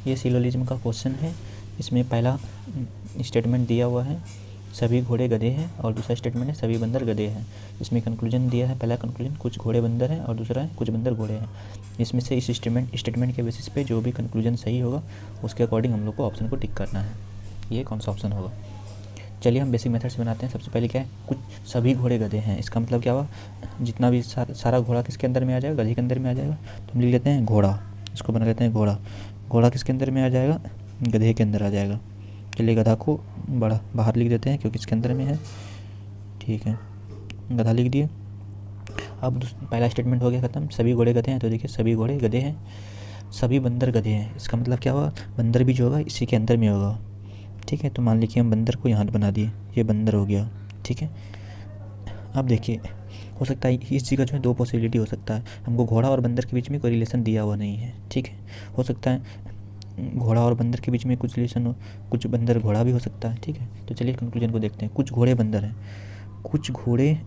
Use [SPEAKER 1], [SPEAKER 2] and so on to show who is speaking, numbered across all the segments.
[SPEAKER 1] ये सिलोजिज्म का क्वेश्चन है। इसमें पहला स्टेटमेंट दिया हुआ है सभी घोड़े गधे हैं, और दूसरा स्टेटमेंट है सभी बंदर गधे हैं। इसमें कंक्लूजन दिया है, पहला कंक्लूजन कुछ घोड़े बंदर हैं, और दूसरा है कुछ बंदर घोड़े हैं। इसमें से इस स्टेटमेंट के बेसिस पे जो भी कंक्लूजन सही होगा उसके अकॉर्डिंग हम लोग को ऑप्शन को टिक करना है। ये कौन सा ऑप्शन होगा? चलिए हम बेसिक मेथड से बनाते हैं। सबसे पहले क्या है, कुछ सभी घोड़े गधे हैं। इसका मतलब क्या हुआ, जितना भी सारा घोड़ा किसके अंदर में आ जाएगा, गधे के अंदर में आ जाएगा। तो हम लिख लेते हैं घोड़ा, इसको बना लेते हैं घोड़ा। घोड़ा किसके अंदर में आ जाएगा, गधे के अंदर आ जाएगा। चलिए गधा को बड़ा बाहर लिख देते हैं क्योंकि इसके अंदर में है, ठीक है, गधा लिख दिए। अब पहला स्टेटमेंट हो गया ख़त्म, सभी घोड़े गधे हैं। तो देखिए सभी घोड़े गधे हैं, सभी बंदर गधे हैं। इसका मतलब क्या हुआ, बंदर भी जो होगा इसी के अंदर में होगा, ठीक है। तो मान लीजिए हम बंदर को यहाँ बना दिए, ये बंदर हो गया, ठीक है। अब देखिए हो सकता है इस जगह जो है दो पॉसिबिलिटी हो सकता है, हमको घोड़ा और बंदर के बीच में कोई रिलेशन दिया हुआ नहीं है, ठीक है। हो सकता है घोड़ा और बंदर के बीच में कुछ रिलेशन हो, कुछ बंदर घोड़ा भी हो सकता है, ठीक है। तो चलिए कंक्लूजन को देखते हैं। कुछ घोड़े बंदर हैं, कुछ घोड़े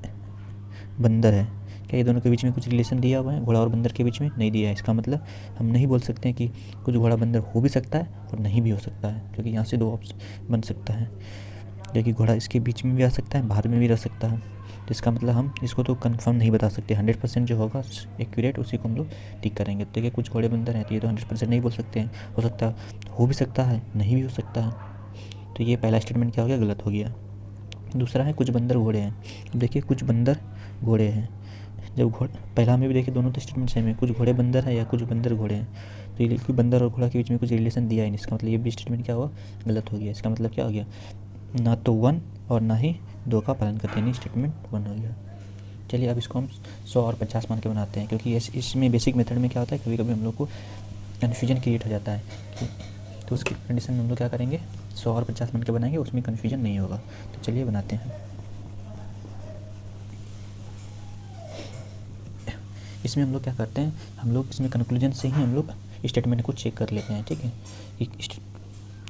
[SPEAKER 1] बंदर है, क्या ये दोनों के बीच में कुछ रिलेशन दिया हुआ है? घोड़ा और बंदर के बीच में नहीं दिया है। इसका मतलब हम नहीं बोल सकते हैं कि कुछ घोड़ा बंदर हो भी सकता है और नहीं भी हो सकता है, क्योंकि यहाँ से दो ऑप्शन बन सकता है, क्योंकि घोड़ा इसके बीच में भी आ सकता है, बाहर में भी रह सकता है। तो इसका मतलब हम इसको तो कंफर्म नहीं बता सकते। 100% जो होगा एक्यूरेट उसी को हम लोग टिक करेंगे। तो देखिए कुछ घोड़े बंदर हैं, तो ये तो 100% नहीं बोल सकते हैं, हो सकता हो भी सकता है, नहीं भी हो सकता है। तो ये पहला स्टेटमेंट क्या हो गया, गलत हो गया। दूसरा है कुछ बंदर घोड़े हैं। अब देखिए कुछ बंदर घोड़े हैं, जब पहला में भी देखिए दोनों तो स्टेटमेंट सेम है, कुछ घोड़े बंदर हैं या कुछ बंदर घोड़े हैं। तो ये कोई बंदर और घोड़ा के बीच में कुछ रिलेशन दिया ही नहीं, इसका मतलब ये भी स्टेटमेंट क्या हुआ, गलत हो गया। इसका मतलब क्या हो गया, ना तो 1 और ना ही 2 का पालन करते हैं, स्टेटमेंट 1 हो गया। चलिए अब इसको हम 100 और 50 मान के बनाते हैं, क्योंकि इसमें बेसिक मेथड में क्या होता है, कभी कभी हम लोग को कन्फ्यूजन क्रिएट हो जाता है। तो उसकी कंडीशन में हम लोग क्या करेंगे, 100 और 50 मान के बनाएंगे, उसमें कन्फ्यूजन नहीं होगा। तो चलिए बनाते हैं। इसमें हम लोग क्या करते हैं, हम लोग इसमें कंक्लूजन से ही हम लोग स्टेटमेंट को चेक कर लेते हैं, ठीक है।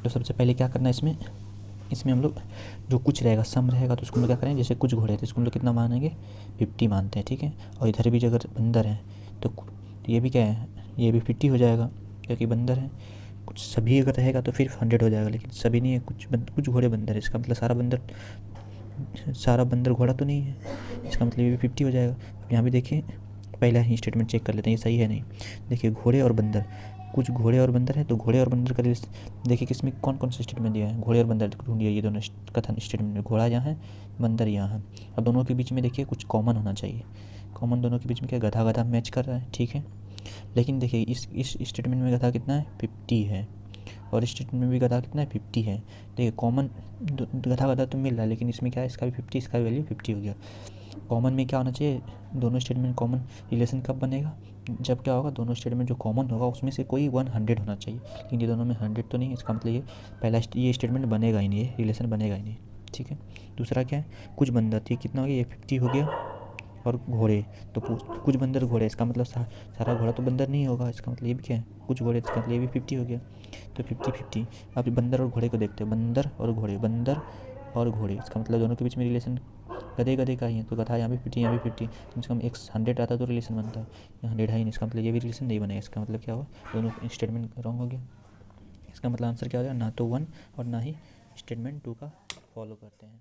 [SPEAKER 1] तो सबसे पहले क्या करना है, इसमें हम लोग जो कुछ रहेगा, सम रहेगा, तो उसको हम लोग क्या करेंगे, जैसे कुछ घोड़े थे इसको हम लोग कितना मानेंगे, 50 मानते हैं, ठीक है। और इधर भी अगर बंदर है तो ये भी क्या है, ये भी 50 हो जाएगा क्योंकि बंदर है। कुछ सभी अगर रहेगा तो फिर 100 हो जाएगा, लेकिन सभी नहीं है, कुछ घोड़े बंदर है। इसका मतलब सारा बंदर घोड़ा तो नहीं है, इसका मतलब ये भी 50 हो जाएगा। अब यहाँ भी देखिए पहला ही स्टेटमेंट चेक कर लेते हैं, ये सही है नहीं। देखिए घोड़े और बंदर, कुछ घोड़े और बंदर है, तो घोड़े और बंदर का देखिए किसमें कौन कौन सा स्टेटमेंट दिया है, घोड़े और बंदर ढूंढिए। ये दोनों कथन स्टेटमेंट में घोड़ा यहाँ है, बंदर यहाँ है। अब दोनों के बीच में देखिए कुछ कॉमन होना चाहिए। कॉमन दोनों के बीच में क्या, गधा गधा मैच कर रहा है, ठीक है। लेकिन देखिए इस स्टेटमेंट में गधा कितना है, 50 है, और इस स्टेटमेंट में भी गधा कितना है, 50 है। देखिए कॉमन गधा गधा तो मिल रहा है, लेकिन इसमें क्या है, इसका भी 50, इसका वैल्यू 50 हो गया। कॉमन में क्या होना चाहिए, दोनों स्टेटमेंट कॉमन रिलेशन कब बनेगा, जब क्या होगा, दोनों स्टेटमेंट जो कॉमन होगा उसमें से कोई 100 होना चाहिए, लेकिन ये दोनों में 100 तो नहीं है। इसका मतलब ये पहला ये स्टेटमेंट बनेगा ही नहीं, ये रिलेशन बनेगा ही नहीं, ठीक है। दूसरा क्या है, कुछ बंदर थी, कितना हो गया, ये 50 हो गया। और घोड़े, तो कुछ बंदर घोड़े, इसका मतलब सारा घोड़ा तो बंदर नहीं होगा, इसका मतलब ये भी क्या है, कुछ घोड़े, इसका मतलब ये भी 50 हो गया। तो 50-50। अब बंदर और घोड़े को देखते हैं, बंदर और घोड़े, बंदर और घोड़े, इसका मतलब दोनों के बीच में रिलेशन गधे गधे का ही है, तो गधा यहाँ भी 50, यहाँ भी 50, कम से कम एक 100 आता तो रिलेशन बनता है, यहाँ 100 है ही नहीं, इसका मतलब ये भी रिलेशन नहीं बनेगा। इसका मतलब क्या हुआ, दोनों स्टेटमेंट रॉन्ग हो गया। इसका मतलब आंसर क्या हो गया, ना तो 1 और ना ही स्टेटमेंट 2 का फॉलो करते हैं।